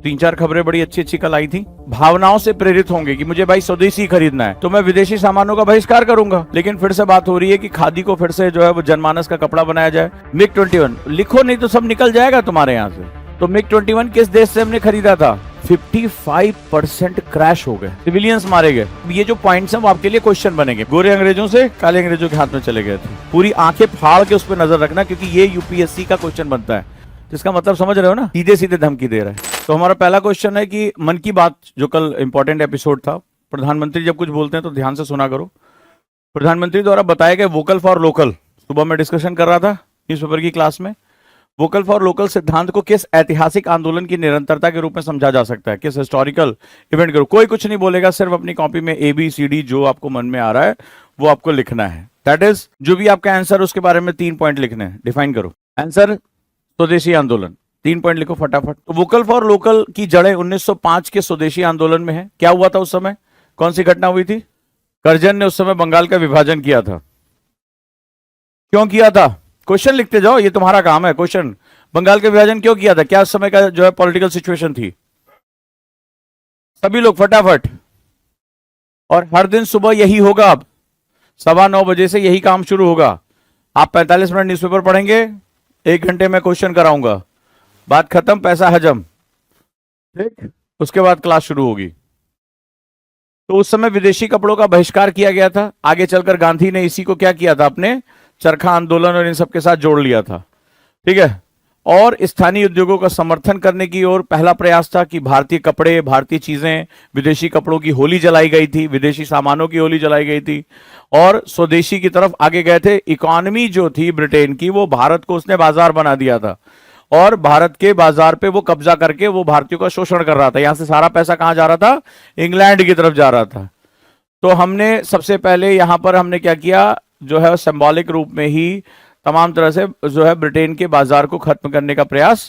3-4 खबरें बड़ी अच्छी अच्छी कल आई थी। भावनाओं से प्रेरित होंगे कि मुझे भाई स्वदेशी खरीदना है तो मैं विदेशी सामानों का बहिष्कार करूंगा। लेकिन फिर से बात हो रही है कि खादी को फिर से जो है वो जनमानस का कपड़ा बनाया जाए। मिग 21 लिखो नहीं तो सब निकल जाएगा तुम्हारे यहाँ से। तो मिग 21 किस देश से हमने खरीदा था? 55% क्रैश हो गए, सिविलियंस मारे गए। ये जो पॉइंट्स हैं वो आपके लिए क्वेश्चन बनेंगे। गोरे अंग्रेजों से काले अंग्रेजों के हाथ में चले गए थे। पूरी आंखें फाड़ के उस पर नजर रखना, क्योंकि ये यूपीएससी का क्वेश्चन बनता है। जिसका मतलब समझ रहे हो ना, सीधे सीधे धमकी दे रहा है। तो हमारा पहला क्वेश्चन है कि मन की बात जो कल इंपॉर्टेंट एपिसोड था, प्रधानमंत्री जब कुछ बोलते हैं तो ध्यान से सुना करो। प्रधानमंत्री द्वारा बताए गए वोकल फॉर लोकल, सुबह मैं डिस्कशन कर रहा था न्यूज़पेपर की क्लास में। वोकल फॉर लोकल सिद्धांत को किस ऐतिहासिक आंदोलन की निरंतरता के रूप में समझा जा सकता है? किस हिस्टोरिकल इवेंट के रूप? कोई कुछ नहीं बोलेगा, सिर्फ अपनी कॉपी में ABCD जो आपको मन में आ रहा है वो आपको लिखना है। दैट इज जो भी आपका आंसर उसके बारे में 3 पॉइंट लिखने हैं। डिफाइन करो आंसर। स्वदेशी आंदोलन 3 पॉइंट लिखो फटाफट। तो वोकल फॉर लोकल की जड़ें 1905 के स्वदेशी आंदोलन में है। क्या हुआ था उस समय? कौन सी घटना हुई थी? करजन ने उस समय बंगाल का विभाजन किया था। क्यों किया था? क्वेश्चन लिखते जाओ, ये तुम्हारा काम है। क्वेश्चन, बंगाल का विभाजन क्यों किया था? क्या उस समय का जो है पॉलिटिकल सिचुएशन थी? सभी लोग फटाफट। और हर दिन सुबह यही होगा, अब 9:15 बजे से यही काम शुरू होगा। आप 45 मिनट न्यूज़पेपर पढ़ेंगे, 1 घंटे में क्वेश्चन कराऊंगा, बात खत्म, पैसा हजम, ठीक। उसके बाद क्लास शुरू होगी। तो उस समय विदेशी कपड़ों का बहिष्कार किया गया था। आगे चलकर गांधी ने इसी को क्या किया था? अपने चरखा आंदोलन और इन सब के साथ जोड़ लिया था, ठीक है। और स्थानीय उद्योगों का समर्थन करने की ओर पहला प्रयास था कि भारतीय कपड़े, भारतीय चीजें, विदेशी कपड़ों की होली जलाई गई थी, विदेशी सामानों की होली जलाई गई थी, और स्वदेशी की तरफ आगे गए थे। इकोनॉमी जो थी ब्रिटेन की, वो भारत को उसने बाजार बना दिया था, और भारत के बाजार पे वो कब्जा करके वो भारतीयों का शोषण कर रहा था। यहां से सारा पैसा कहां जा रहा था? इंग्लैंड की तरफ जा रहा था। तो हमने सबसे पहले यहां पर हमने क्या किया, जो है सिंबॉलिक रूप में ही तमाम तरह से जो है ब्रिटेन के बाजार को खत्म करने का प्रयास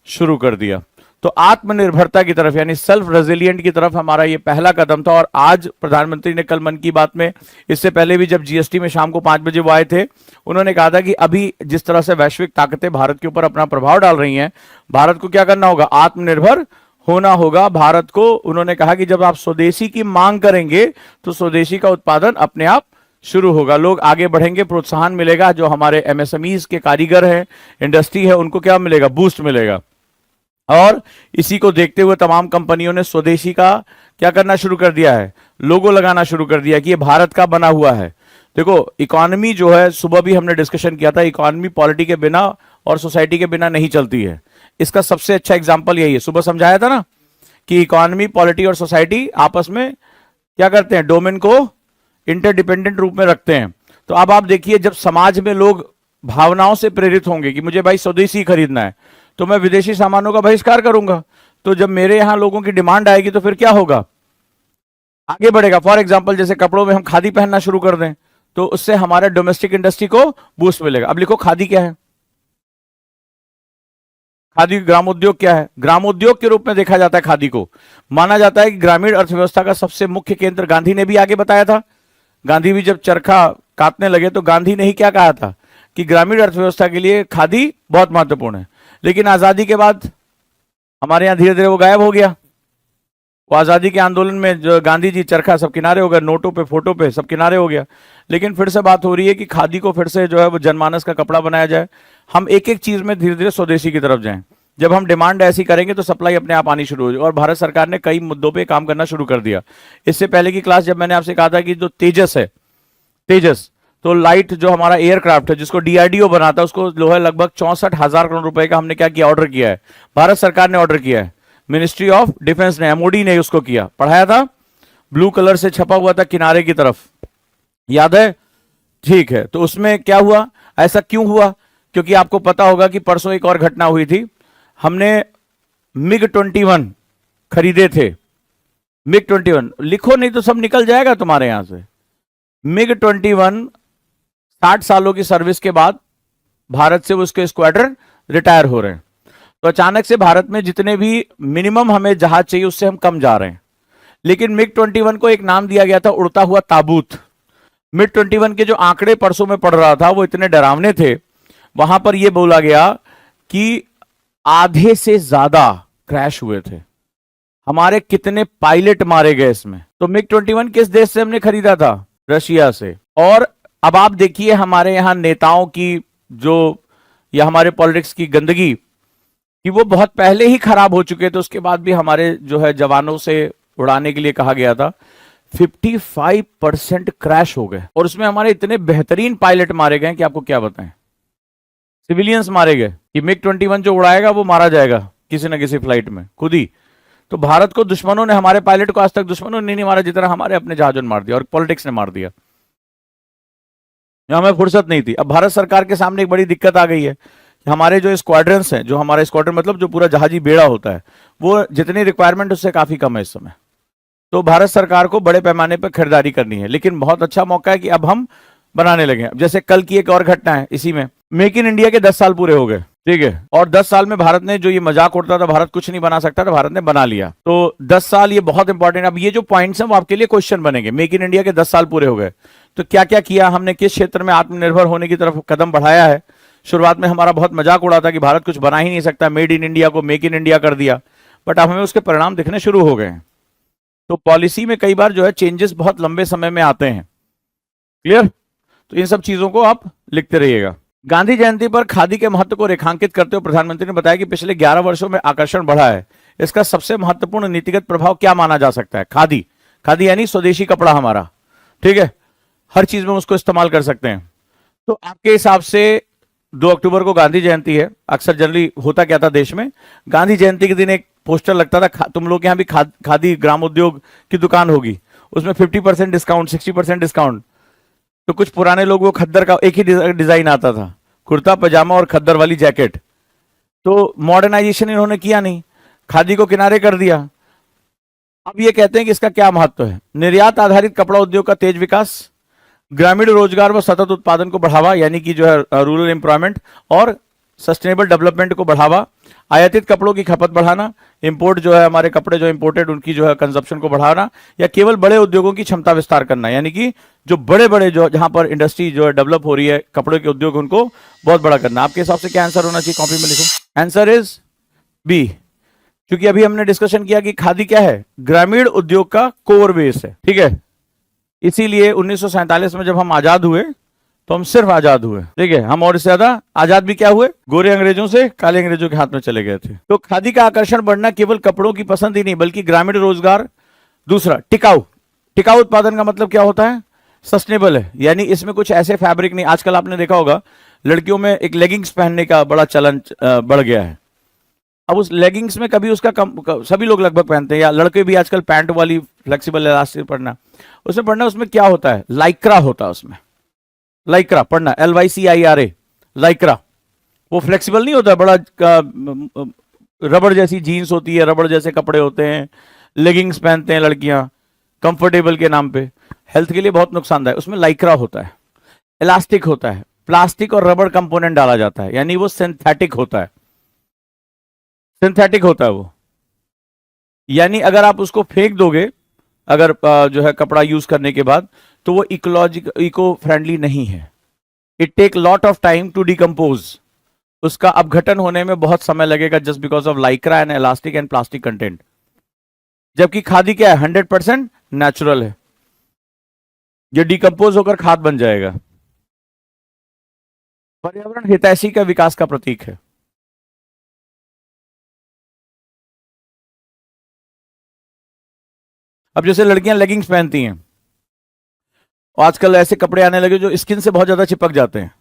शुरू कर दिया। तो आत्मनिर्भरता की तरफ, यानी सेल्फ रेजिलिएंट की तरफ हमारा ये पहला कदम था। और आज प्रधानमंत्री ने कल मन की बात में, इससे पहले भी जब GST में शाम को 5 बजे वो आए थे, उन्होंने कहा था कि अभी जिस तरह से वैश्विक ताकतें भारत के ऊपर अपना प्रभाव डाल रही हैं, भारत को क्या करना होगा? आत्मनिर्भर होना होगा। भारत को उन्होंने कहा कि जब आप स्वदेशी की मांग करेंगे तो स्वदेशी का उत्पादन अपने आप शुरू होगा, लोग आगे बढ़ेंगे, प्रोत्साहन मिलेगा। जो हमारे MSMEs के कारीगर हैं, इंडस्ट्री है, उनको क्या मिलेगा? बूस्ट मिलेगा। और इसी को देखते हुए तमाम कंपनियों ने स्वदेशी का क्या करना शुरू कर दिया है? लोगो लगाना शुरू कर दिया कि ये भारत का बना हुआ है। देखो, इकोनॉमी जो है, सुबह भी हमने डिस्कशन किया था, इकोनॉमी पॉलिटी के बिना और सोसाइटी के बिना नहीं चलती है। इसका सबसे अच्छा एग्जाम्पल यही है। सुबह समझाया था ना कि इकोनॉमी, पॉलिटी और सोसाइटी आपस में क्या करते हैं? डोमेन को इंटरडिपेंडेंट रूप में रखते हैं। तो अब आप देखिए, जब समाज में लोग भावनाओं से प्रेरित होंगे कि मुझे भाई स्वदेशी खरीदना है तो मैं विदेशी सामानों का बहिष्कार करूंगा। तो जब मेरे यहां लोगों की डिमांड आएगी तो फिर क्या होगा? आगे बढ़ेगा। फॉर एग्जाम्पल, जैसे कपड़ों में हम खादी पहनना शुरू कर दें तो उससे हमारे डोमेस्टिक इंडस्ट्री को बूस्ट मिलेगा। अब लिखो, खादी क्या है? खादी ग्रामोद्योग क्या है? ग्रामोद्योग के रूप में देखा जाता है खादी को। माना जाता है कि ग्रामीण अर्थव्यवस्था का सबसे मुख्य केंद्र, गांधी ने भी आगे बताया था। गांधी भी जब चरखा काटने लगे तो गांधी ने ही क्या कहा था कि ग्रामीण अर्थव्यवस्था के लिए खादी बहुत महत्वपूर्ण है। लेकिन आजादी के बाद हमारे यहां धीरे धीरे वो गायब हो गया। वो आजादी के आंदोलन में जो गांधी जी, चरखा सब किनारे हो गए, नोटों पे, फोटो पे सब किनारे हो गया। लेकिन फिर से बात हो रही है कि खादी को फिर से जो है वो जनमानस का कपड़ा बनाया जाए। हम एक एक चीज में धीरे धीरे स्वदेशी की तरफ जाएं। जब हम डिमांड ऐसी करेंगे तो सप्लाई अपने आप आनी शुरू हो जाएगी। और भारत सरकार ने कई मुद्दों पे काम करना शुरू कर दिया। इससे पहले की क्लास जब मैंने आपसे कहा था कि जो तेजस है, तेजस तो लाइट जो हमारा एयरक्राफ्ट है जिसको DRDO बनाता है, उसको जो है लगभग 64,000 करोड़ रुपए का हमने क्या किया? ऑर्डर किया है। भारत सरकार ने ऑर्डर किया है, मिनिस्ट्री ऑफ डिफेंस ने, MOD ने उसको किया। पढ़ाया था, ब्लू कलर से छपा हुआ था किनारे की तरफ, याद है? ठीक है। तो उसमें क्या हुआ? ऐसा क्यों हुआ? क्योंकि आपको पता होगा कि परसों एक और घटना हुई थी। हमने MiG-21 खरीदे थे। MiG-21 लिखो नहीं तो सब निकल जाएगा तुम्हारे यहां से। MiG-21 60 सालों की सर्विस के बाद भारत से उसके स्क्वाड्रन रिटायर हो रहे हैं। तो अचानक से भारत में जितने भी मिनिमम हमें जहाज चाहिए उससे हम कम जा रहे हैं। लेकिन MiG-21 को एक नाम दिया गया था, उड़ता हुआ ताबूत। MiG-21 के जो आंकड़े परसों में पढ़ रहा था वो इतने डरावने थे। वहां पर यह बोला गया कि आधे से ज्यादा क्रैश हुए थे। हमारे कितने पायलट मारे गए इसमें। तो मिग 21 किस देश से हमने खरीदा था? रशिया से। और अब आप देखिए हमारे यहाँ नेताओं की जो, या हमारे पॉलिटिक्स की गंदगी, कि वो बहुत पहले ही खराब हो चुके थे, उसके बाद भी हमारे जो है जवानों से उड़ाने के लिए कहा गया था। 55% क्रैश हो गए, और उसमें हमारे इतने बेहतरीन पायलट मारे गए कि आपको क्या बताएं। सिविलियंस मारे गए कि मिग 21 जो उड़ाएगा वो मारा जाएगा किसी ना किसी फ्लाइट में खुद ही। तो भारत को दुश्मनों ने, हमारे पायलट को आज तक दुश्मनों ने नहीं मारा जितना हमारे अपने जहाजों ने मार दिया और पॉलिटिक्स ने मार दिया। हमें फुर्सत नहीं थी। अब भारत सरकार के सामने एक बड़ी दिक्कत आ गई है, हमारे जो स्क्वाड्रंस हैं, जो हमारा स्क्वाड्रन मतलब जो पूरा जहाजी बेड़ा होता है, वो जितनी रिक्वायरमेंट उससे काफी कम है इस समय। तो भारत सरकार को बड़े पैमाने पर खरीदारी करनी है, लेकिन बहुत अच्छा मौका है कि अब हम बनाने लगे। जैसे कल की एक और घटना है इसी में, मेक इन इंडिया के 10 साल पूरे हो गए, ठीक है, और 10 साल में भारत ने जो ये मजाक उड़ता था भारत कुछ नहीं बना सकता था, भारत ने बना लिया। तो 10 साल ये बहुत इंपॉर्टेंट। अब ये जो पॉइंट्स हैं वो आपके लिए क्वेश्चन बनेंगे। मेक इन इंडिया के 10 साल पूरे हो गए, तो क्या क्या किया हमने, किस क्षेत्र में आत्मनिर्भर होने की तरफ कदम बढ़ाया है। शुरुआत में हमारा बहुत मजाक उड़ा था कि भारत कुछ बना ही नहीं सकता, मेड इन इंडिया को मेक इन इंडिया कर दिया, बट अब हमें उसके परिणाम दिखने शुरू हो गए हैं। तो पॉलिसी में कई बार जो है चेंजेस बहुत लंबे समय में आते हैं। क्लियर? तो इन सब चीजों को आप लिखते रहिएगा। गांधी जयंती पर खादी के महत्व को रेखांकित करते हुए प्रधानमंत्री ने बताया कि पिछले 11 वर्षों में आकर्षण बढ़ा है। इसका सबसे महत्वपूर्ण नीतिगत प्रभाव क्या माना जा सकता है? खादी, खादी यानी स्वदेशी कपड़ा हमारा, ठीक है, हर चीज में उसको इस्तेमाल कर सकते हैं। तो आपके हिसाब से 2 अक्टूबर को गांधी जयंती है। अक्सर जनरली होता क्या था देश में, गांधी जयंती के दिन एक पोस्टर लगता था, तुम लोग के यहाँ भी खादी ग्रामोद्योग की दुकान होगी, उसमें 50% डिस्काउंट, 60% डिस्काउंट। तो कुछ पुराने लोग वो खद्दर का एक ही डिजाइन आता था, कुर्ता पजामा और खद्दर वाली जैकेट। तो मॉडर्नाइजेशन इन्होंने किया नहीं, खादी को किनारे कर दिया। अब ये कहते हैं कि इसका क्या महत्व है? निर्यात आधारित कपड़ा उद्योग का तेज विकास, ग्रामीण रोजगार व सतत उत्पादन को बढ़ावा, यानी कि जो है रूरल एम्प्लॉयमेंट और सस्टेनेबल डेवलपमेंट को बढ़ावा, आयातित कपड़ों की खपत बढ़ाना, इंपोर्ट जो है हमारे कपड़े जो इंपोर्टेड उनकी जो है कंजप्शन को बढ़ाना, या केवल बड़े उद्योगों की क्षमता विस्तार करना, यानी कि जो बड़े बड़े जो जहां पर इंडस्ट्री जो है डेवलप हो रही है कपड़े के उद्योग, उनको बहुत बड़ा करना। आपके हिसाब से क्या आंसर होना चाहिए? कॉपी में लिखो। आंसर इज बी, क्योंकि अभी हमने डिस्कशन किया कि खादी क्या है, ग्रामीण उद्योग का कोर बेस है, ठीक है। इसीलिए 1947 में जब हम आजाद हुए तो हम सिर्फ आजाद हुए, ठीक है, हम और इससे ज्यादा आजाद भी क्या हुए, गोरे अंग्रेजों से काले अंग्रेजों के हाथ में चले गए थे। तो खादी का आकर्षण बढ़ना केवल कपड़ों की पसंद ही नहीं बल्कि ग्रामीण रोजगार। दूसरा, टिकाऊ, टिकाऊ उत्पादन का मतलब क्या होता है? सस्टेनेबल है, यानी इसमें कुछ ऐसे फैब्रिक नहीं। आजकल आपने देखा होगा लड़कियों में एक लेगिंग्स पहनने का बड़ा चलन बढ़ गया है। अब उस लेगिंग्स में कभी उसका सभी लोग लगभग पहनते हैं, या लड़के भी आजकल पैंट वाली फ्लेक्सिबल इलास्टिक पढ़ना, उसमें पढ़ना, उसमें क्या होता है, लाइक्रा होता है उसमें, लाइक्रा पढ़ना, LYCIRA, लाइक्रा। वो फ्लेक्सिबल नहीं होता, बड़ा रबड़ जैसी जीन्स होती है, रबड़ जैसे कपड़े होते हैं, लेगिंग्स पहनते हैं लड़कियां कंफर्टेबल के नाम पे, हेल्थ के लिए बहुत नुकसानदायक। उसमें लाइक्रा होता है, इलास्टिक होता है, प्लास्टिक और रबड़ कंपोनेंट डाला जाता है, यानी वो सिंथेटिक होता है, सिंथेटिक होता है वो। यानी अगर आप उसको फेंक दोगे, अगर जो है कपड़ा यूज करने के बाद, तो वो इको फ्रेंडली नहीं है। It take lot of time to decompose, उसका अपघटन होने में बहुत समय लगेगा, just because of lycra and elastic and plastic content. जबकि खादी क्या है, 100% नेचुरल है, ये डिकम्पोज होकर खाद बन जाएगा। पर्यावरण हितैषी का विकास का प्रतीक है। अब जैसे लड़कियां लेगिंग्स पहनती हैं, आजकल ऐसे कपड़े आने लगे जो स्किन से बहुत ज्यादा चिपक जाते हैं।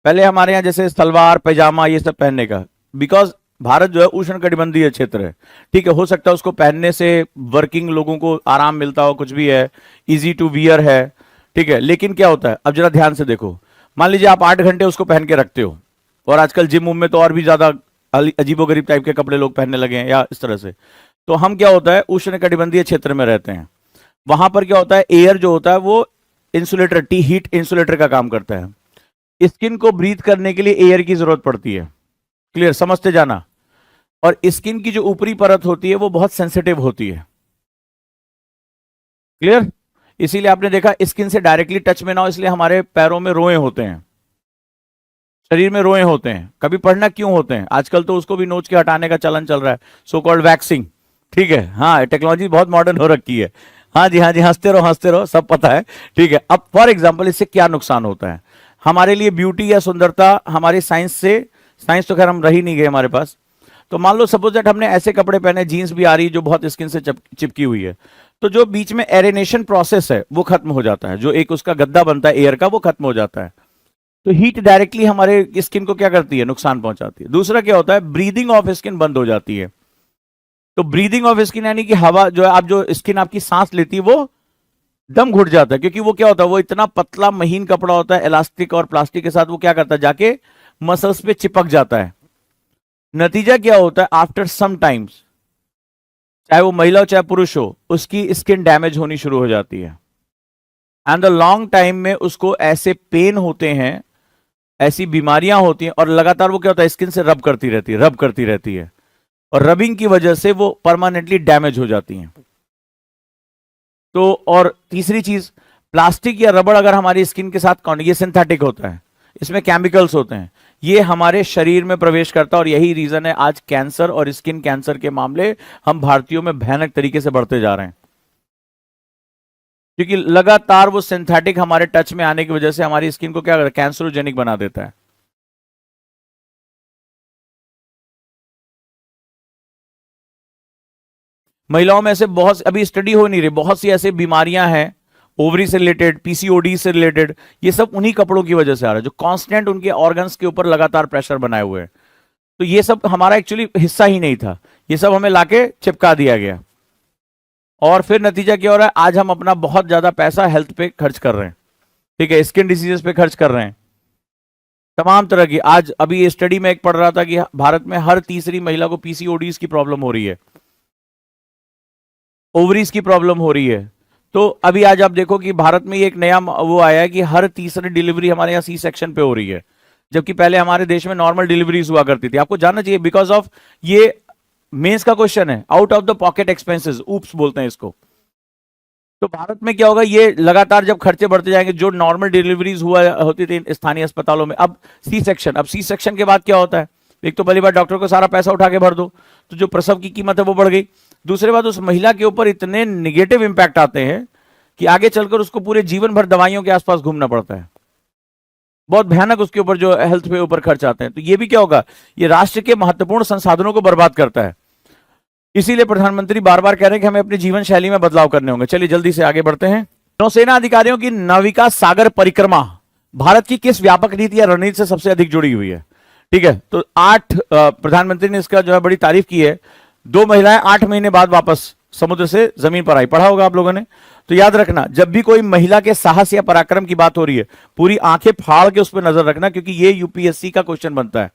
पहले हमारे यहाँ जैसे सलवार पैजामा ये सब पहनने का, बिकॉज भारत जो है उष्ण कटिबंधीय क्षेत्र है, ठीक है, हो सकता है उसको पहनने से वर्किंग लोगों को आराम मिलता हो, कुछ भी है, इजी टू वियर है, ठीक है। लेकिन क्या होता है, अब जरा ध्यान से देखो, मान लीजिए आप 8 घंटे उसको पहन के रखते हो, और आजकल जिम उम में तो और भी ज्यादा अजीबोगरीब टाइप के कपड़े लोग पहनने लगे हैं, या इस तरह से। तो हम क्या होता है, उष्ण कटिबंधीय क्षेत्र में रहते हैं, वहां पर क्या होता है, एयर जो होता है वो इंसुलेटर, हीट इंसुलेटर का काम करता है। स्किन को ब्रीथ करने के लिए एयर की जरूरत पड़ती है। क्लियर? समझते जाना। और स्किन की जो ऊपरी परत होती है वो बहुत सेंसिटिव होती है। क्लियर? इसीलिए आपने देखा स्किन से डायरेक्टली टच में ना हो, इसलिए हमारे पैरों में रोए होते हैं, शरीर में रोए होते हैं। कभी पढ़ना क्यों होते हैं? आजकल तो उसको भी नोच के हटाने का चलन चल रहा है, सो कॉल्ड वैक्सिंग, ठीक है, हाँ टेक्नोलॉजी बहुत मॉडर्न हो रखी है। हाँ जी, हाँ जी, हंसते रहो, सब पता है। ठीक है, अब फॉर एग्जाम्पल इससे क्या नुकसान होता है हमारे लिए, ब्यूटी या सुंदरता हमारी साइंस से, साइंस तो खैर हम रही नहीं गए हमारे पास। तो मान लो सपोज दैट हमने ऐसे कपड़े पहने, जीन्स भी आ रही है जो बहुत स्किन से चिपकी हुई है, तो जो बीच में एरेनेशन प्रोसेस है वो खत्म हो जाता है, जो एक उसका गद्दा बनता है एयर का वो खत्म हो जाता है। तो हीट डायरेक्टली हमारे स्किन को क्या करती है, नुकसान पहुंचाती है। दूसरा क्या होता है, ब्रीदिंग ऑफ स्किन बंद हो जाती है। तो ब्रीदिंग ऑफ स्किन यानी कि हवा जो है, आप जो स्किन आपकी सांस लेती है वो दम घुट जाता है, क्योंकि वो क्या होता है, वो इतना पतला महीन कपड़ा होता है इलास्टिक और प्लास्टिक के साथ, वो क्या करता है जाके मसल्स पे चिपक जाता है। नतीजा क्या होता है, आफ्टर सम टाइम्स, चाहे वो महिला हो चाहे पुरुष हो, उसकी स्किन डैमेज होनी शुरू हो जाती है। एंड द लॉन्ग टाइम में उसको ऐसे पेन होते हैं, ऐसी बीमारियां होती हैं, और लगातार वो क्या होता है, स्किन से रब करती रहती है, रब करती रहती है, और रबिंग की वजह से वो परमानेंटली डैमेज हो जाती हैं। तो और तीसरी चीज, प्लास्टिक या रबड़ अगर हमारी स्किन के साथ, ये सिंथेटिक होता है, इसमें केमिकल्स होते हैं, ये हमारे शरीर में प्रवेश करता है, और यही रीजन है आज कैंसर और स्किन कैंसर के मामले हम भारतीयों में भयानक तरीके से बढ़ते जा रहे हैं, क्योंकि लगातार वो सिंथेटिक हमारे टच में आने की वजह से हमारी स्किन को क्या करता है, कैंसरोजेनिक बना देता है। महिलाओं में ऐसे बहुत, अभी स्टडी हो नहीं रही, बहुत सी ऐसे बीमारियां हैं ओवरी से रिलेटेड, पीसीओडी से रिलेटेड, ये सब उन्हीं कपड़ों की वजह से आ रहा है, जो कांस्टेंट उनके ऑर्गन्स के ऊपर लगातार प्रेशर बनाए हुए हैं। तो ये सब हमारा एक्चुअली हिस्सा ही नहीं था, ये सब हमें लाके चिपका दिया गया, और फिर नतीजा क्या हो रहा है, आज हम अपना बहुत ज्यादा पैसा हेल्थ पे खर्च कर रहे हैं। ठीक है, स्किन डिसीजेस पे खर्च कर रहे हैं, तमाम तरह की। आज अभी स्टडी में एक पढ़ रहा था कि भारत में हर तीसरी महिला को पीसीओडीज की प्रॉब्लम हो रही है, ओवरीज की प्रॉब्लम हो रही है। तो अभी आज आप देखो कि भारत में एक नया वो आया है कि हर तीसरी डिलीवरी हमारे यहाँ सी सेक्शन पे हो रही है, जबकि पहले हमारे देश में नॉर्मल डिलीवरीज हुआ करती थी। आपको जानना चाहिए, बिकॉज ऑफ ये मेंस का क्वेश्चन है, out of the pocket expenses, oops बोलते हैं इसको। तो भारत में क्या होगा, ये लगातार जब खर्चे बढ़ते जाएंगे, जो नॉर्मल डिलीवरीज हुआ होती थी स्थानीय अस्पतालों में, अब सी सेक्शन, अब सी सेक्शन के बाद क्या होता है, एक तो पहली बार डॉक्टर को सारा पैसा उठा के भर दो, तो जो प्रसव की कीमत है वो बढ़ गई। दूसरी बात, उस महिला के ऊपर इतने निगेटिव इंपैक्ट आते हैं कि आगे चलकर उसको पूरे जीवन भर दवाइयों के आसपास घूमना पड़ता है, बहुत भयानक उसके ऊपर जो हेल्थ पे ऊपर खर्च आते हैं। तो ये भी क्या होगा, ये राष्ट्र के महत्वपूर्ण संसाधनों को बर्बाद करता है। इसीलिए प्रधानमंत्री बार बार कह रहे हैं कि हमें अपनी जीवन शैली में बदलाव करने होंगे। चलिए जल्दी से आगे बढ़ते हैं। नौसेना अधिकारियों की नाविका सागर परिक्रमा भारत की किस व्यापक नीति या रणनीति से सबसे अधिक जुड़ी हुई है? ठीक है, तो 8 प्रधानमंत्री ने इसका जो है बड़ी तारीफ की है। 2 महिलाएं 8 महीने बाद वापस समुद्र से जमीन पर आई, पढ़ा होगा आप लोगों ने। तो याद रखना, जब भी कोई महिला के साहस या पराक्रम की बात हो रही है, पूरी आंखें फाड़ के उस पर नजर रखना, क्योंकि ये यूपीएससी का क्वेश्चन बनता है।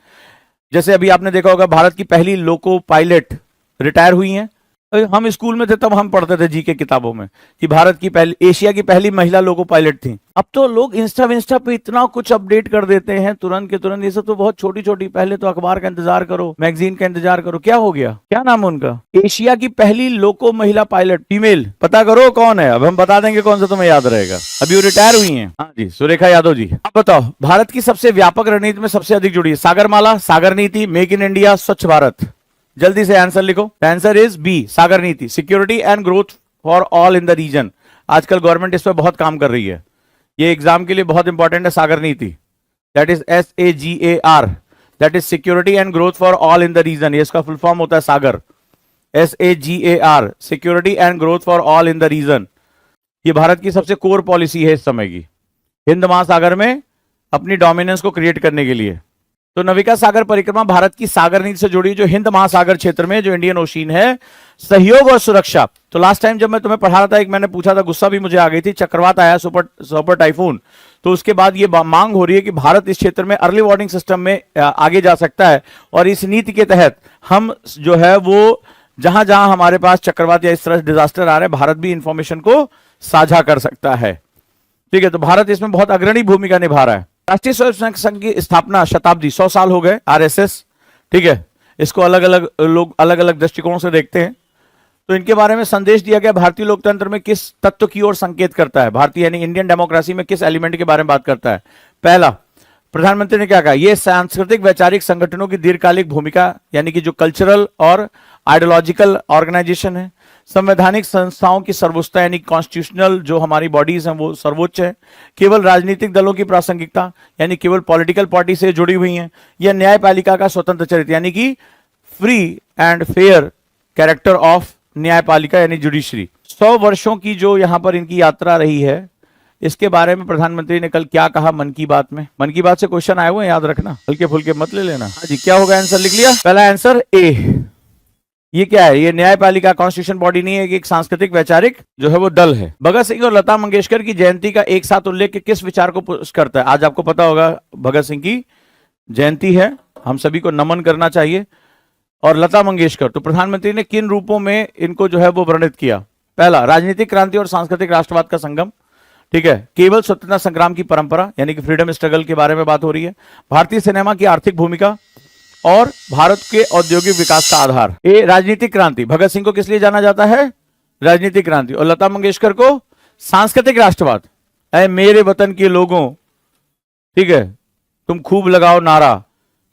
जैसे अभी आपने देखा होगा, भारत की पहली लोको पायलट रिटायर हुई हैं। हम स्कूल में थे तब हम पढ़ते थे जी के किताबों में कि भारत की पहली, एशिया की पहली महिला लोको पायलट थी। अब तो लोग इंस्टा पे इतना कुछ अपडेट कर देते हैं तुरंत के तुरंत। ये सब तो बहुत छोटी छोटी, पहले तो अखबार का इंतजार करो, मैगजीन का इंतजार करो। क्या हो गया, क्या नाम है उनका? एशिया की पहली लोको महिला पायलट फीमेल, पता करो कौन है। अब हम बता देंगे कौन सा तुम्हें याद रहेगा। अभी वो रिटायर हुई है। हाँ जी, सुरेखा यादव जी। अब बताओ, भारत की सबसे व्यापक रणनीति में सबसे अधिक जुड़ी है? सागरमाला, सागर नीति, मेक इन इंडिया, स्वच्छ भारत। जल्दी से आंसर लिखो। Answer is b, Sagar Niti, security and growth for all in the region. आजकल गवर्नमेंट इस पर बहुत काम कर रही है, ये एग्जाम के लिए बहुत इंपॉर्टेंट है। Sagar Niti, that is SAGAR, that is security and growth for all in the region. ये इसका फुल फॉर्म होता है Sagar, SAGAR, security and growth for all in the region. ये भारत की सबसे कोर पॉलिसी है इस समय की, हिंद महासागर में अपनी डोमिनेंस को क्रिएट करने के लिए। तो नविका सागर परिक्रमा भारत की सागर नीति से जुड़ी, जो हिंद महासागर क्षेत्र में जो इंडियन ओशियन है, सहयोग और सुरक्षा। तो लास्ट टाइम जब मैं तुम्हें पढ़ा रहा था, एक मैंने पूछा था, गुस्सा भी मुझे आ गई थी, चक्रवात आया, सुपर टाइफून। तो उसके बाद ये मांग हो रही है कि भारत इस क्षेत्र में अर्ली वार्निंग सिस्टम में आगे जा सकता है, और इस नीति के तहत हम जो है वो जहां जहां हमारे पास चक्रवात या इस तरह डिजास्टर आ रहे हैं, भारत भी इंफॉर्मेशन को साझा कर सकता है। ठीक है, तो भारत इसमें बहुत अग्रणी भूमिका निभा रहा है। राष्ट्रीय स्वयंसेवक संघ की स्थापना शताब्दी, 100 साल हो गए, RSS। ठीक है, इसको अलग अलग लोग अलग अलग दृष्टिकोणों से देखते हैं। तो इनके बारे में संदेश दिया गया, भारतीय लोकतंत्र में किस तत्व की ओर संकेत करता है? भारतीय यानी इंडियन डेमोक्रेसी में किस एलिमेंट के बारे में बात करता है? पहला, प्रधानमंत्री ने क्या कहा, ये सांस्कृतिक वैचारिक संगठनों की दीर्घकालिक भूमिका, यानी कि जो कल्चरल और आइडियोलॉजिकल ऑर्गेनाइजेशन है, संवैधानिक संस्थाओं की सर्वोच्चता, यानी कॉन्स्टिट्यूशनल जो हमारी बॉडीज हैं वो सर्वोच्च है, केवल राजनीतिक दलों की प्रासंगिकता, यानी केवल पॉलिटिकल पार्टी से जुड़ी हुई हैं, या न्यायपालिका का स्वतंत्र चरित्र, यानी कि free and fair character of न्यायपालिका यानी जुडिशरी। 100 वर्षों की जो यहां पर इनकी यात्रा रही है, इसके बारे में प्रधानमंत्री ने कल क्या कहा मन की बात में। मन की बात से क्वेश्चन आए हुए हैं, याद रखना, हल्के फुल्के मत ले लेना। हाँ जी, क्या होगा आंसर, लिख लिया? पहला आंसर ए। ये क्या है, ये न्यायपालिका कॉन्स्टिट्यूशन बॉडी नहीं है, एक सांस्कृतिक वैचारिक जो है वो दल है। भगत सिंह और लता मंगेशकर की जयंती का एक साथ उल्लेख किस विचार को पुष्ट करता है? आज आपको पता होगा भगत सिंह की जयंती है, हम सभी को नमन करना चाहिए। और लता मंगेशकर, तो प्रधानमंत्री ने किन रूपों में इनको जो है वो वर्णित किया? पहला, राजनीतिक क्रांति और सांस्कृतिक राष्ट्रवाद का संगम, ठीक है। केवल स्वतंत्रता संग्राम की परंपरा, यानी कि फ्रीडम स्ट्रगल के बारे में बात हो रही है। भारतीय सिनेमा की आर्थिक भूमिका और भारत के औद्योगिक विकास का आधार। ए, राजनीतिक क्रांति। भगत सिंह को किस लिए जाना जाता है? राजनीतिक क्रांति। और लता मंगेशकर को सांस्कृतिक राष्ट्रवाद। ऐ मेरे वतन के लोगों, ठीक है, तुम खूब लगाओ नारा।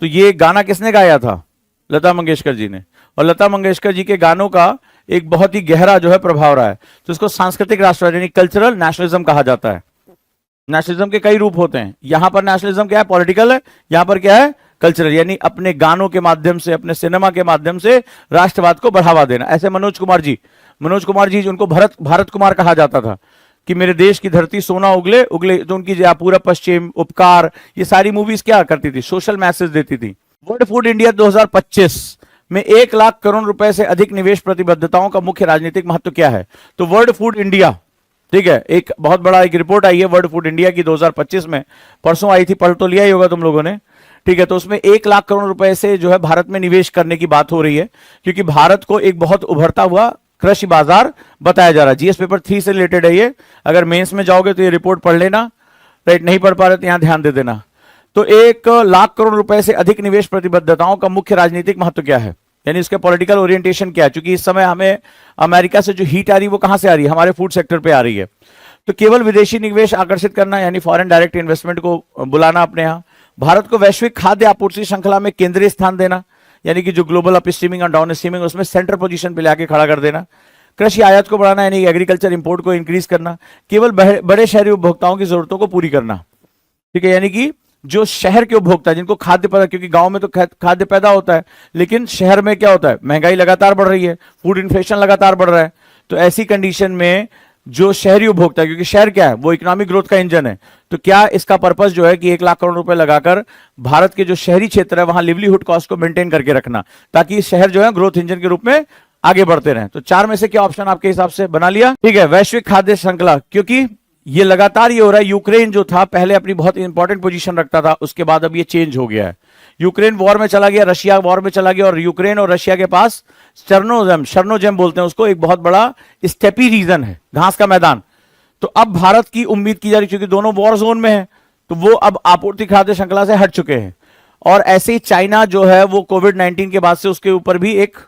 तो ये गाना किसने गाया था? लता मंगेशकर जी ने। और लता मंगेशकर जी के गानों का एक बहुत ही गहरा जो है प्रभाव रहा है, तो इसको सांस्कृतिक राष्ट्रवाद यानी कल्चरल नेशनलिज्म कहा जाता है। नेशनलिज्म के कई रूप होते हैं, यहां पर नेशनलिज्म क्या है? पॉलिटिकल है। यहां पर क्या है? कल्चरल, यानी अपने गानों के माध्यम से, अपने सिनेमा के माध्यम से राष्ट्रवाद को बढ़ावा देना। ऐसे मनोज कुमार जी उनको भारत कुमार कहा जाता था कि मेरे देश की धरती सोना उगले उगले। तो उनकी पूरा पश्चिम, उपकार, ये सारी मूवीज क्या करती थी? सोशल मैसेज देती थी। वर्ल्ड फूड इंडिया 2025 में 1 लाख करोड़ रुपए से अधिक निवेश प्रतिबद्धताओं का मुख्य राजनीतिक महत्व क्या है? तो वर्ल्ड फूड इंडिया, ठीक है, एक बहुत बड़ा एक रिपोर्ट आई है वर्ल्ड फूड इंडिया की 2025 में, परसों आई थी, पढ़ तो लिया ही होगा तुम लोगों ने, ठीक है। तो उसमें 1 लाख करोड़ रुपए से जो है भारत में निवेश करने की बात हो रही है, क्योंकि भारत को एक बहुत उभरता हुआ कृषि बाजार बताया जा रहा है। जीएस पेपर 3 से रिलेटेड है ये, अगर मेंस में जाओगे तो ये रिपोर्ट पढ़ लेना, राइट, नहीं पढ़ पा रहे तो यहां ध्यान दे देना। तो 1 लाख करोड़ रुपए से अधिक निवेश प्रतिबद्धताओं का मुख्य राजनीतिक महत्व क्या है, यानी इसका पॉलिटिकल ओरिएंटेशन क्या है? क्योंकि इस समय हमें अमेरिका से जो हीट आ रही है वो कहां से आ रही है? हमारे फूड सेक्टर पे आ रही है। तो केवल विदेशी निवेश आकर्षित करना, यानी फॉरेन डायरेक्ट इन्वेस्टमेंट को बुलाना अपने यहां। भारत को वैश्विक खाद्य आपूर्ति श्रृंखला में केंद्रीय स्थान देना, यानी कि जो ग्लोबल अप स्ट्रीमिंग और डाउन स्ट्रीमिंग उसमें सेंटर पोजीशन पे लाके खड़ा कर देना। कृषि आयात को बढ़ाना, यानी एग्रीकल्चर इंपोर्ट को इंक्रीज करना। केवल बड़े शहरी उपभोक्ताओं की जरूरतों को पूरी करना, ठीक है, यानी कि जो शहर के उपभोक्ता जिनको खाद्य पदार्थ, क्योंकि गांव में तो खाद्य पैदा होता है, लेकिन शहर में क्या होता है? महंगाई लगातार बढ़ रही है, फूड इन्फ्लेशन लगातार बढ़ रहा है। तो ऐसी कंडीशन में जो शहरी उपभोक्ता है, क्योंकि शहर क्या है? वो इकोनॉमिक ग्रोथ का इंजन है, तो क्या इसका पर्पस जो है कि 1 लाख करोड़ रुपए लगाकर भारत के जो शहरी क्षेत्र है वहां लिवलीहुड कॉस्ट को मेंटेन करके रखना, ताकि शहर जो है ग्रोथ इंजन के रूप में आगे बढ़ते रहे। तो 4 में से क्या ऑप्शन आपके हिसाब से बना लिया? ठीक है, वैश्विक खाद्य श्रृंखला, क्योंकि ये लगातार ये हो रहा है। यूक्रेन जो था पहले अपनी बहुत इंपॉर्टेंट पोजीशन रखता था, उसके बाद अब ये चेंज हो गया है। यूक्रेन वॉर में चला गया, रशिया वॉर में चला गया, और यूक्रेन और रशिया के पास शर्नोजेम बोलते हैं उसको, एक बहुत बड़ा स्टेपी रीजन है, घास का मैदान। तो अब भारत की उम्मीद की जा रही, क्योंकि दोनों वॉर जोन में है, तो वो अब आपूर्ति खाद्य श्रृंखला से हट चुके हैं। और ऐसे ही चाइना जो है वो कोविड-19 के बाद से उसके ऊपर भी एक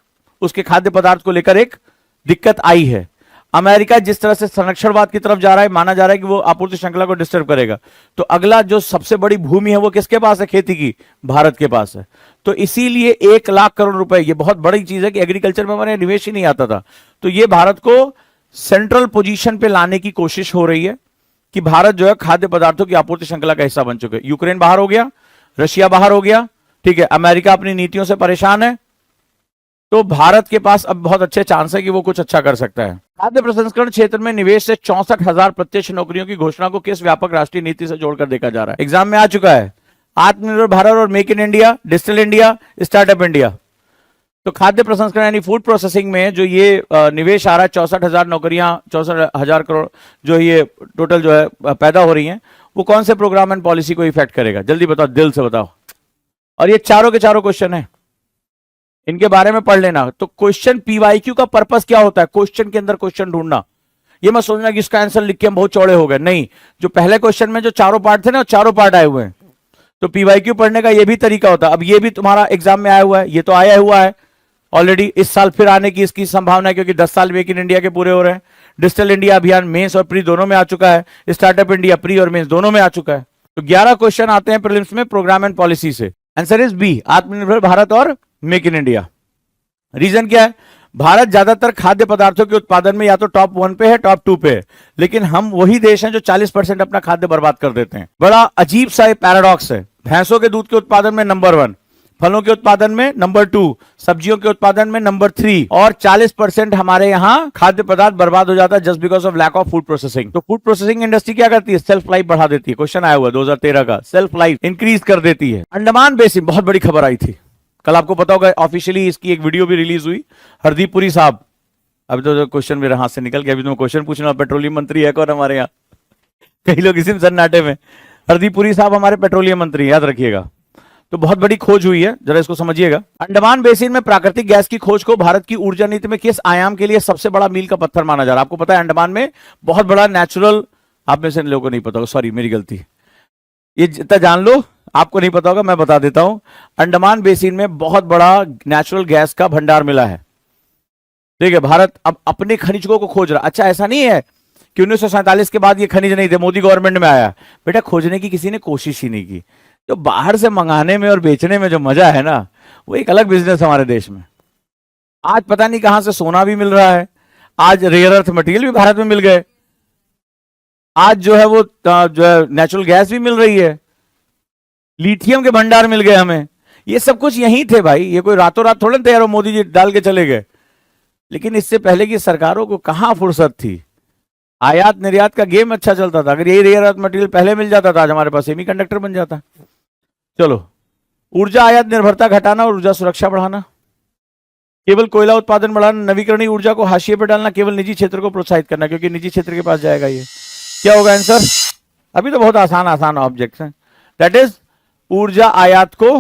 उसके खाद्य पदार्थ को लेकर एक दिक्कत आई है। अमेरिका जिस तरह से संरक्षणवाद की तरफ जा रहा है, माना जा रहा है कि वो आपूर्ति श्रृंखला को डिस्टर्ब करेगा। तो अगला जो सबसे बड़ी भूमि है वो किसके पास है? खेती की, भारत के पास है। तो इसीलिए 1 लाख करोड़ रुपए, ये बहुत बड़ी चीज है कि एग्रीकल्चर में हमारे निवेश ही नहीं आता था। तो ये भारत को सेंट्रल पोजीशन पे लाने की कोशिश हो रही है कि भारत जो है खाद्य पदार्थों की आपूर्ति श्रृंखला का हिस्सा बन चुके। यूक्रेन बाहर हो गया, रशिया बाहर हो गया, ठीक है, अमेरिका अपनी नीतियों से परेशान है, तो भारत के पास अब बहुत अच्छे चांस है कि वो कुछ अच्छा कर सकता है। खाद्य प्रसंस्करण क्षेत्र में निवेश से 64,000 प्रत्यक्ष नौकरियों की घोषणा को किस व्यापक राष्ट्रीय नीति से जोड़कर देखा जा रहा है? एग्जाम में आ चुका है, आत्मनिर्भर भारत और make in India, digital India, startup India. तो खाद्य प्रसंस्करण यानी फूड प्रोसेसिंग में जो ये निवेश आ रहा है, 64,000 नौकरियां, 64,000 करोड़ जो ये टोटल जो है पैदा हो रही हैं, वो कौन से प्रोग्राम एंड पॉलिसी को इफेक्ट करेगा? जल्दी बताओ, दिल से बताओ। और ये चारों के चारों क्वेश्चन है, इनके बारे में पढ़ लेना। तो क्वेश्चन पीवाईक्यू का पर्पस क्या होता है? क्वेश्चन के अंदर क्वेश्चन ढूंढना। ये मत सोचना कि इसका आंसर लिख के हम बहुत चौड़े हो गए, नहीं। जो पहले क्वेश्चन में जो चारों पार्ट थे ना, चारों पार्ट आए हुए हैं। तो पीवाईक्यू पढ़ने का ये भी तरीका होता है। अब ये भी तुम्हारा एग्जाम में आया हुआ है, ये तो आया हुआ है ऑलरेडी, इस साल फिर आने की इसकी संभावना है, क्योंकि 10 साल मेक इन इंडिया के पूरे हो रहे हैं। डिजिटल इंडिया अभियान मेंस और प्री दोनों में आ चुका है, स्टार्टअप इंडिया प्री और मेंस दोनों में आ चुका है। तो 11 क्वेश्चन आते हैं प्रीलिम्स में प्रोग्राम एंड पॉलिसी से। आंसर इज बी, आत्मनिर्भर भारत और मेक इन इंडिया। रीजन क्या है? भारत ज्यादातर खाद्य पदार्थों के उत्पादन में या तो टॉप 1 पे है, टॉप 2 पे है, लेकिन हम वही देश हैं जो 40% अपना खाद्य बर्बाद कर देते हैं। बड़ा अजीब सा पैराडॉक्स है। भैंसों के दूध के उत्पादन में नंबर 1, फलों के उत्पादन में नंबर 2, सब्जियों के उत्पादन में नंबर 3, और 40% हमारे यहाँ खाद्य पदार्थ बर्बाद हो जाता है just because of lack of food processing. तो फूड प्रोसेसिंग इंडस्ट्री क्या करती है? सेल्फ लाइफ बढ़ा देती है। क्वेश्चन आया हुआ 2013 का, सेल्फ लाइफ इंक्रीज कर देती है। अंडमान बेसिन, बहुत बड़ी खबर आई थी कल, आपको पता होगा, ऑफिशियली इसकी एक वीडियो भी रिलीज हुई। हरदीप पुरी साहब, अभी तो क्वेश्चन मेरे हाथ से निकल गया, अभी तो मैं क्वेश्चन पूछना, पेट्रोलियम मंत्री है कौन हमारे यहाँ? कई लोग इसी सन्नाटे में। हरदीप पुरी साहब हमारे पेट्रोलियम मंत्री, याद रखिएगा। तो बहुत बड़ी खोज हुई है, जरा इसको समझिएगा। अंडमान बेसिन में प्राकृतिक गैस की खोज को भारत की ऊर्जा नीति में किस आयाम के लिए सबसे बड़ा मील का पत्थर माना जा रहा है? आपको पता है अंडमान में बहुत बड़ा नेचुरल, आप में से लोगों को नहीं पता होगा, सॉरी मेरी गलती, ये जितना जान लो, आपको नहीं पता होगा, मैं बता देता हूं। अंडमान बेसिन में बहुत बड़ा नेचुरल गैस का भंडार मिला है। ठीक है, भारत अब अपने खनिजों को खोज रहा। अच्छा, ऐसा नहीं है कि 1947 के बाद ये खनिज नहीं थे, मोदी गवर्नमेंट में आया, बेटा खोजने की किसी ने कोशिश ही नहीं की। जो बाहर से मंगाने में और बेचने में जो मजा है ना, वो एक अलग बिजनेस हमारे देश में। आज पता नहीं कहां से सोना भी मिल रहा है, आज रेयर अर्थ मटेरियल भी भारत में मिल गए, आज जो है वो जो है नेचुरल गैस भी मिल रही है, लिथियम के भंडार मिल गए हमें। ये सब कुछ यहीं थे भाई, ये कोई रातों रात थोड़े तैयार हो मोदी जी डाल के चले गए। लेकिन इससे पहले की सरकारों को कहां फुर्सत थी, आयात निर्यात का गेम अच्छा चलता था। अगर यही रेयर अर्थ मटेरियल पहले मिल जाता था, आज हमारे पास सेमीकंडक्टर बन जाता। चलो, ऊर्जा आयात निर्भरता घटाना और ऊर्जा सुरक्षा बढ़ाना, केवल कोयला उत्पादन बढ़ाना, नवीकरणीय ऊर्जा को हाशिए पर डालना, केवल निजी क्षेत्र को प्रोत्साहित करना, क्योंकि निजी क्षेत्र के पास जाएगा ये। क्या होगा आंसर? अभी तो बहुत आसान आसान ऑब्जेक्ट्स हैं। दैट इज ऊर्जा आयात को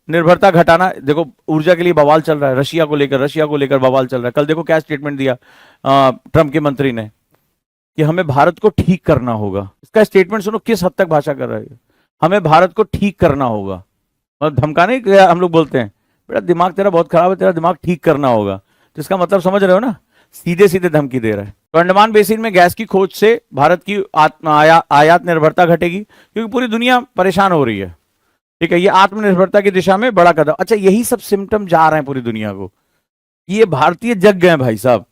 निर्भरता घटाना। देखो ऊर्जा के लिए बवाल चल रहा है, रशिया को लेकर बवाल चल रहा है। कल देखो क्या स्टेटमेंट दिया ट्रंप के मंत्री ने कि हमें भारत को ठीक करना होगा। इसका स्टेटमेंट सुनो किस हद तक भाषा कर रहा है। हमें भारत को ठीक करना होगा, मतलब धमकाने हम लोग बोलते हैं बेटा दिमाग तेरा बहुत खराब है, तेरा दिमाग ठीक करना होगा। तो इसका मतलब समझ रहे हो ना, सीधे सीधे धमकी दे रहा है। तो अंडमान बेसिन में गैस की खोज से भारत की आयात निर्भरता घटेगी, क्योंकि पूरी दुनिया परेशान हो रही है। ठीक है, ये आत्मनिर्भरता की दिशा में बड़ा कदम। अच्छा, यही सब सिम्टम जा रहे हैं पूरी दुनिया को। ये भारतीय जग गए भाई साहब,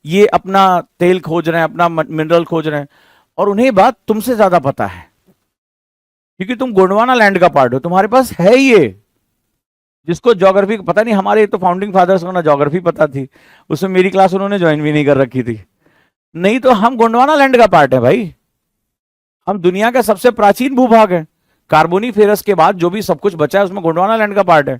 ये अपना तेल खोज रहे हैं, अपना मिनरल खोज रहे हैं, और उन्हें बात तुमसे ज्यादा पता है, क्योंकि तुम गोंडवाना लैंड का पार्ट हो, तुम्हारे पास है ये। जिसको ज्योग्राफी पता नहीं, हमारे तो फाउंडिंग फादर्स को ना ज्योग्राफी पता थी, उसमें मेरी क्लास उन्होंने ज्वाइन भी नहीं कर रखी थी। नहीं तो हम गोंडवाना लैंड का पार्ट है भाई, हम दुनिया का सबसे प्राचीन भूभाग है। कार्बोनीफेरस के बाद जो भी सब कुछ बचा है उसमें गोंडवाना लैंड का पार्ट है।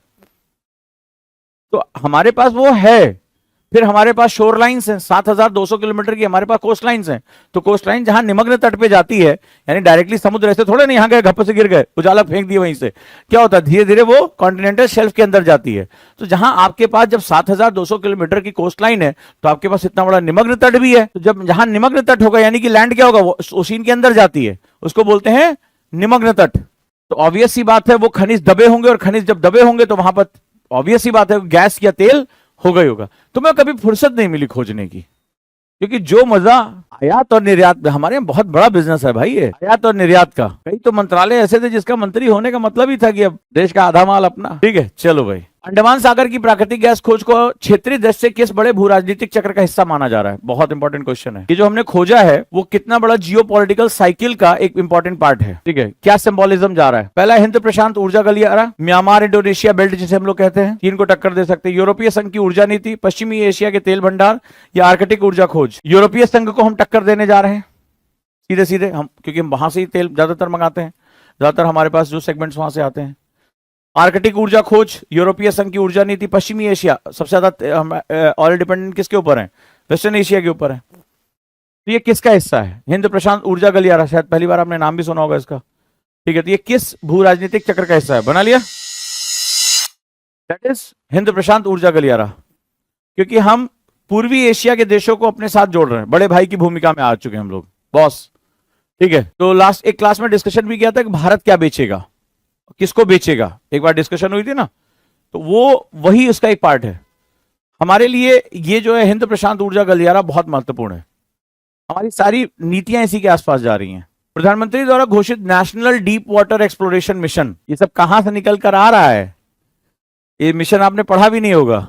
तो हमारे पास वो है। फिर हमारे पास शोर लाइन्स हैं, 7200 किलोमीटर की हमारे पास कोस्ट लाइन्स हैं। तो कोस्ट लाइन जहां निमग्न तट पे जाती है, यानी डायरेक्टली समुद्र ऐसे थोड़े नहीं, यहां गए घप्प से गिर गए, उजाला फेंक दिए, वहीं से क्या होता है धीरे धीरे वो कॉन्टिनेंटल शेल्फ के अंदर जाती है। तो जहां आपके पास जब 7200 किलोमीटर की कोस्ट लाइन है, तो आपके पास इतना बड़ा निमग्न तट भी है। तो जब जहां निमग्न तट होगा, यानी कि लैंड क्या होगा, वो ओशियन के अंदर जाती है, उसको बोलते हैं निमग्न तट। तो ऑब्वियस सी बात है वो खनिज दबे होंगे, और खनिज जब दबे होंगे तो वहां पर ऑब्वियस सी बात है गैस या तेल होगा ही होगा। तुम्हें कभी फुर्सत नहीं मिली खोजने की, क्योंकि जो मजा आयात और निर्यात, हमारे यहाँ बहुत बड़ा बिजनेस है भाई ये आयात और निर्यात का। कई तो मंत्रालय ऐसे थे जिसका मंत्री होने का मतलब ही था कि अब देश का आधा माल अपना। ठीक है, चलो भाई। अंडमान सागर की प्राकृतिक गैस खोज को क्षेत्रीय दृष्टि से किस बड़े भू राजनीतिक चक्र का हिस्सा माना जा रहा है? बहुत इंपॉर्टेंट क्वेश्चन है। ये जो हमने खोजा है वो कितना बड़ा जियोपॉलिटिकल साइकिल का एक इंपॉर्टेंट पार्ट है। ठीक है, क्या सिंबोलिज्म जा रहा है? पहला, हिंद प्रशांत ऊर्जा गलियारा, म्यांमार इंडोनेशिया बेल्ट जिसे हम लोग कहते हैं, तीन को टक्कर दे सकते हैं। यूरोपीय संघ की ऊर्जा नीति, पश्चिमी एशिया के तेल भंडार, या आर्कटिक ऊर्जा खोज। यूरोपीय संघ को हम टक्कर देने जा रहे हैं सीधे सीधे, हम क्योंकि हम वहां से ही तेल ज्यादातर मंगाते हैं, ज्यादातर हमारे पास जो सेगमेंट्स वहां से आते हैं। आर्कटिक ऊर्जा खोज, यूरोपीय संघ की ऊर्जा नीति, पश्चिमी एशिया, सबसे ज्यादा ऑयल डिपेंडेंट किसके ऊपर है? वेस्टर्न एशिया के ऊपर है। तो ये किसका हिस्सा है? हिंद प्रशांत ऊर्जा गलियारा, शायद पहली बार आपने नाम भी सुना होगा इसका। ठीक है, तो ये किस भू राजनीतिक चक्र का हिस्सा है? बना लिया, दैट इज हिंद प्रशांत ऊर्जा गलियारा। क्योंकि हम पूर्वी एशिया के देशों को अपने साथ जोड़ रहे हैं, बड़े भाई की भूमिका में आ चुके हैं हम लोग, बॉस। ठीक है, तो लास्ट एक क्लास में डिस्कशन भी किया था कि भारत क्या बेचेगा, किसको बेचेगा, एक बार डिस्कशन हुई थी ना, तो वो वही उसका एक पार्ट है। हमारे लिए ये जो है हिंद प्रशांत ऊर्जा गलियारा बहुत महत्वपूर्ण है। हमारी सारी नीतियां इसी के आसपास जा रही हैं। प्रधानमंत्री द्वारा घोषित national deep water exploration mission, ये सब कहां से निकल कर आ रहा है? ये मिशन आपने पढ़ा भी नहीं होगा।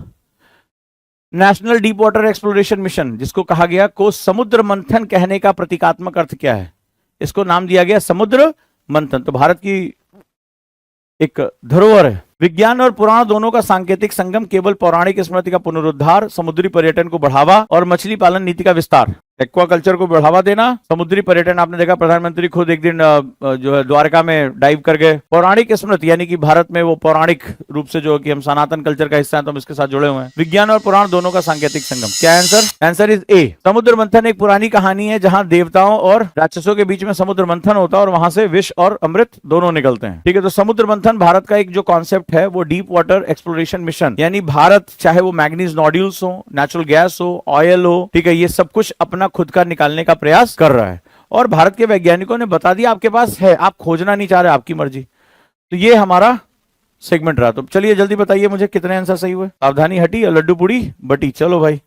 National deep water exploration mission, जिसको कहा गया को समुद्र मंथन कहने का प्रतीकात्मक अर्थ क्या है? इसको नाम दिया गया समुद्र मंथन। तो भारत की एक धरोहर है। विज्ञान और पुराण दोनों का सांकेतिक संगम, केवल पौराणिक स्मृति का पुनरुद्धार, समुद्री पर्यटन को बढ़ावा और मछली पालन नीति का विस्तार। एक्वाकल्चर को बढ़ावा देना, समुद्री पर्यटन, आपने देखा प्रधानमंत्री खुद एक दिन जो है द्वारका में डाइव कर गए। पौराणिक स्मृति यानी कि भारत में वो पौराणिक रूप से जो कि हम सनातन कल्चर का हिस्सा है तो हम इसके साथ जुड़े हुए हैं। विज्ञान और पुराण दोनों का सांकेतिक संगम, क्या आंसर? Answer is a. समुद्र मंथन एक पुरानी कहानी है जहां देवताओं और राक्षसों के बीच में समुद्र मंथन होता है और वहां से विष और अमृत दोनों निकलते हैं। ठीक है, तो समुद्र मंथन भारत का एक जो कॉन्सेप्ट है वो डीप वाटर एक्सप्लोरेशन मिशन, यानी भारत चाहे वो मैग्नीज नोड्यूल्स हो, नेचुरल गैस हो, ऑयल हो, ठीक है, ये सब कुछ अपना खुद का निकालने का प्रयास कर रहा है। और भारत के वैज्ञानिकों ने बता दिया आपके पास है, आप खोजना नहीं चाह रहे, आपकी मर्जी। तो ये हमारा सेगमेंट रहा। तो चलिए जल्दी बताइए मुझे कितने आंसर सही हुए। सावधानी हटी और लड्डू पूड़ी बटी। चलो भाई।